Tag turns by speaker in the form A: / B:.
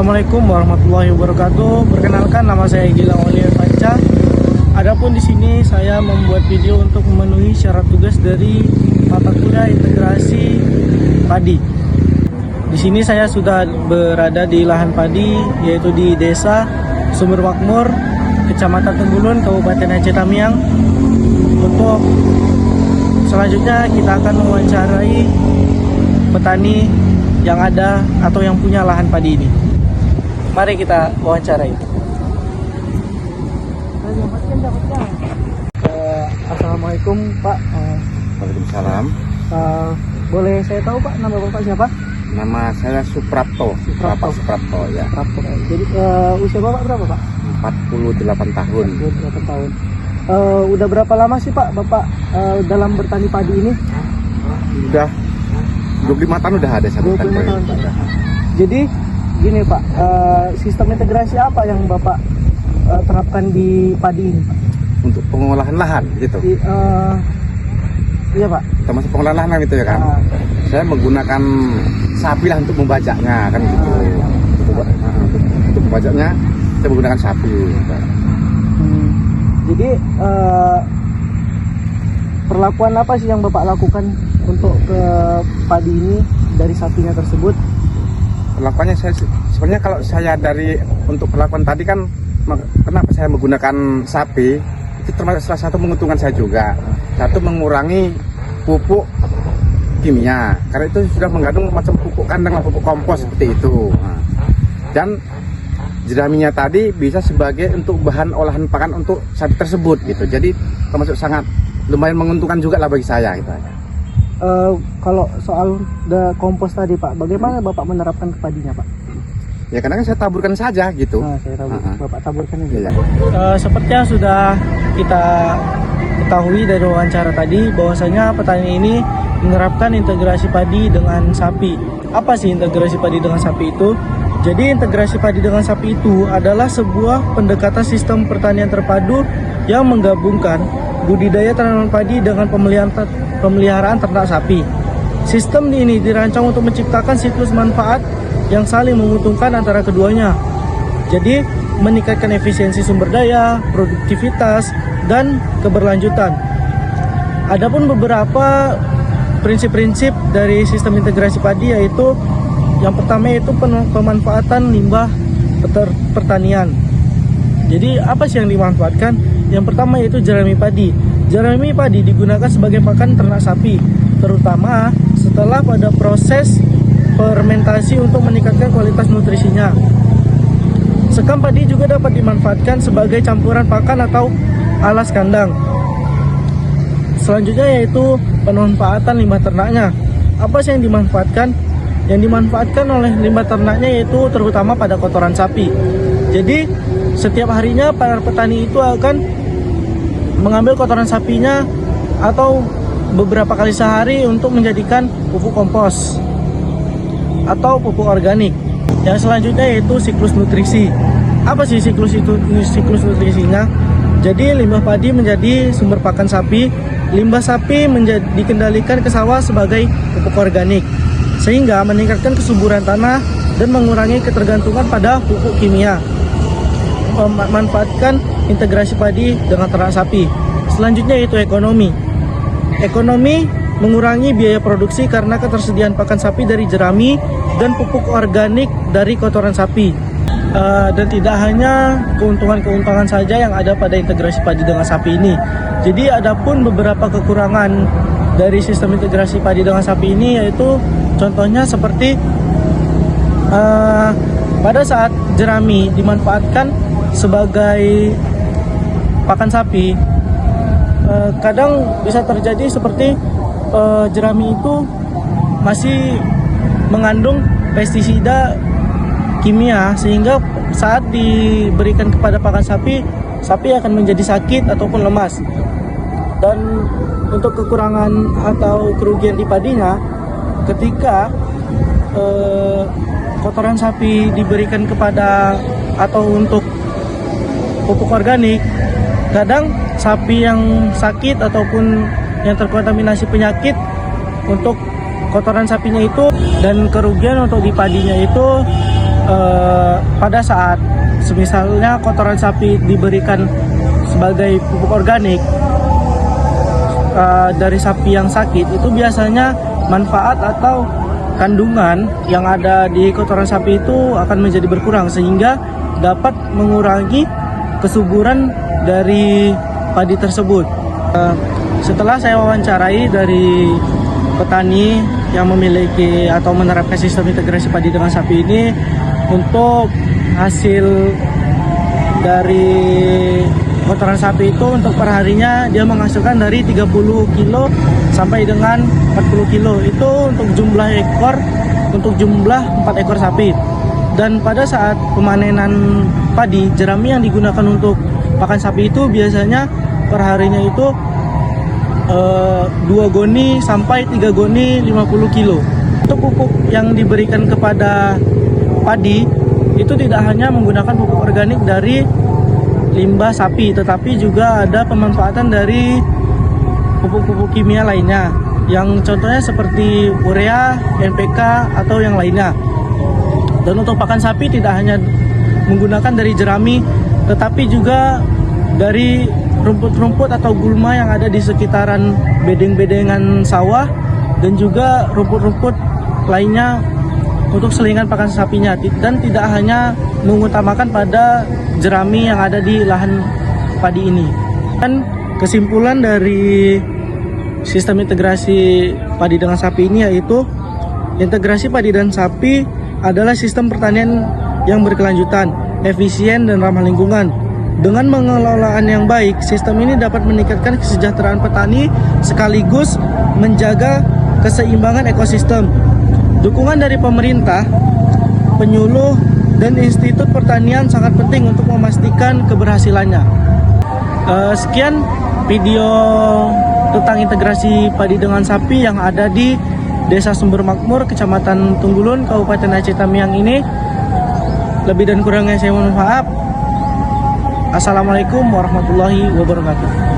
A: Assalamualaikum warahmatullahi wabarakatuh. Perkenalkan, nama saya Gilang Oliver Panca. Adapun di sini saya membuat video untuk memenuhi syarat tugas dari mata kuliah integrasi padi. Di sini saya sudah berada di lahan padi, yaitu di Desa Sumber Makmur, Kecamatan Tenggulun, Kabupaten Aceh Tamiang. Untuk selanjutnya kita akan mewawancarai petani yang ada atau yang punya lahan padi ini. Mari kita wawancarai. Assalamualaikum Pak.
B: Waalaikumsalam.
A: Boleh saya tahu Pak, nama Bapak siapa?
B: Nama saya Suprapto. Bapak Suprapto ya.
A: Suprapto. Jadi usia Bapak berapa Pak?
B: 48 tahun.
A: 48 tahun. Udah berapa lama sih Pak Bapak dalam bertani padi ini?
B: Udah 25 tahun udah ada satu
A: 25 tahun Pak. Jadi gini Pak, sistem integrasi apa yang Bapak terapkan di padi ini Pak?
B: Untuk pengolahan lahan gitu.
A: Iya Pak.
B: Termasuk pengolahan lahan gitu ya kan. Saya menggunakan sapi lah untuk membajaknya kan gitu. Untuk membajaknya saya menggunakan sapi.
A: Jadi perlakuan apa sih yang Bapak lakukan untuk ke padi ini dari sapinya tersebut?
B: Perlakuannya saya sebenarnya, kalau saya dari untuk perlakuan tadi kan, kenapa saya menggunakan sapi itu termasuk salah satu menguntungkan saya juga. Satu, mengurangi pupuk kimia karena itu sudah mengandung macam pupuk kandang lah, pupuk kompos seperti itu. Dan jeraminya tadi bisa sebagai untuk bahan olahan pakan untuk sapi tersebut gitu. Jadi termasuk sangat lumayan menguntungkan juga lah bagi saya gitu.
A: Kalau soal kompos tadi Pak, bagaimana Bapak menerapkan ke padinya Pak?
B: Ya karena kan saya taburkan saja gitu.
A: Bapak taburkan aja.
B: Iya.
A: Seperti yang sudah kita ketahui dari wawancara tadi, bahwasanya petani ini menerapkan integrasi padi dengan sapi. Apa sih integrasi padi dengan sapi itu? Jadi integrasi padi dengan sapi itu adalah sebuah pendekatan sistem pertanian terpadu yang menggabungkan budidaya tanaman padi dengan pemeliharaan ternak sapi. Sistem ini dirancang untuk menciptakan siklus manfaat yang saling menguntungkan antara keduanya. Jadi meningkatkan efisiensi sumber daya, produktivitas, dan keberlanjutan. Adapun beberapa prinsip-prinsip dari sistem integrasi padi, yaitu yang pertama yaitu pemanfaatan limbah pertanian. Jadi apa sih yang dimanfaatkan? Yang pertama yaitu jerami padi. Jerami padi digunakan sebagai pakan ternak sapi, terutama setelah pada proses fermentasi untuk meningkatkan kualitas nutrisinya. Sekam padi juga dapat dimanfaatkan sebagai campuran pakan atau alas kandang. Selanjutnya yaitu pemanfaatan limbah ternaknya. Apa sih yang dimanfaatkan? Yang dimanfaatkan oleh limbah ternaknya yaitu terutama pada kotoran sapi. Jadi setiap harinya para petani itu akan mengambil kotoran sapinya atau beberapa kali sehari untuk menjadikan pupuk kompos atau pupuk organik. Yang selanjutnya yaitu siklus nutrisi. Apa sih siklus nutrisinya? Jadi limbah padi menjadi sumber pakan sapi, limbah sapi dikendalikan ke sawah sebagai pupuk organik, sehingga meningkatkan kesuburan tanah dan mengurangi ketergantungan pada pupuk kimia. Memanfaatkan integrasi padi dengan ternak sapi. Selanjutnya yaitu ekonomi. Ekonomi mengurangi biaya produksi karena ketersediaan pakan sapi dari jerami dan pupuk organik dari kotoran sapi. Dan tidak hanya keuntungan-keuntungan saja yang ada pada integrasi padi dengan sapi ini. Jadi ada pun beberapa kekurangan dari sistem integrasi padi dengan sapi ini, yaitu contohnya seperti pada saat jerami dimanfaatkan sebagai pakan sapi, kadang bisa terjadi seperti jerami itu masih mengandung pestisida kimia, sehingga saat diberikan kepada pakan sapi, sapi akan menjadi sakit ataupun lemas. Dan untuk kekurangan atau kerugian di padinya, ketika kotoran sapi diberikan kepada atau untuk pupuk organik, kadang sapi yang sakit ataupun yang terkontaminasi penyakit untuk kotoran sapinya itu, dan kerugian untuk di padinya itu pada saat semisalnya kotoran sapi diberikan sebagai pupuk organik dari sapi yang sakit, itu biasanya manfaat atau kandungan yang ada di kotoran sapi itu akan menjadi berkurang sehingga dapat mengurangi kesuburan dari padi tersebut. Setelah saya wawancarai dari petani yang memiliki atau menerapkan sistem integrasi padi dengan sapi ini, untuk hasil dari kotoran sapi itu untuk perharinya dia menghasilkan dari 30 kilo sampai dengan 40 kilo. Itu untuk jumlah ekor, untuk jumlah 4 ekor sapi. Dan pada saat pemanenan padi, jerami yang digunakan untuk pakan sapi itu biasanya perharinya itu 2 goni sampai 3 goni 50 kilo. Untuk pupuk yang diberikan kepada padi itu tidak hanya menggunakan pupuk organik dari limbah sapi, tetapi juga ada pemanfaatan dari pupuk-pupuk kimia lainnya, yang contohnya seperti urea, NPK, atau yang lainnya. Dan untuk pakan sapi tidak hanya menggunakan dari jerami, tetapi juga dari rumput-rumput atau gulma yang ada di sekitaran bedeng-bedengan sawah, dan juga rumput-rumput lainnya untuk selingan pakan sapinya, dan tidak hanya mengutamakan pada jerami yang ada di lahan padi ini. Dan kesimpulan dari sistem integrasi padi dengan sapi ini yaitu integrasi padi dan sapi adalah sistem pertanian yang berkelanjutan, efisien, dan ramah lingkungan. Dengan pengelolaan yang baik, sistem ini dapat meningkatkan kesejahteraan petani sekaligus menjaga keseimbangan ekosistem. Dukungan dari pemerintah, penyuluh, dan institut pertanian sangat penting untuk memastikan keberhasilannya. Sekian video tentang integrasi padi dengan sapi yang ada di Desa Sumber Makmur, Kecamatan Tunggulun, Kabupaten Aceh Tamiang ini. Lebih dan kurangnya saya mohon maaf. Assalamualaikum warahmatullahi wabarakatuh.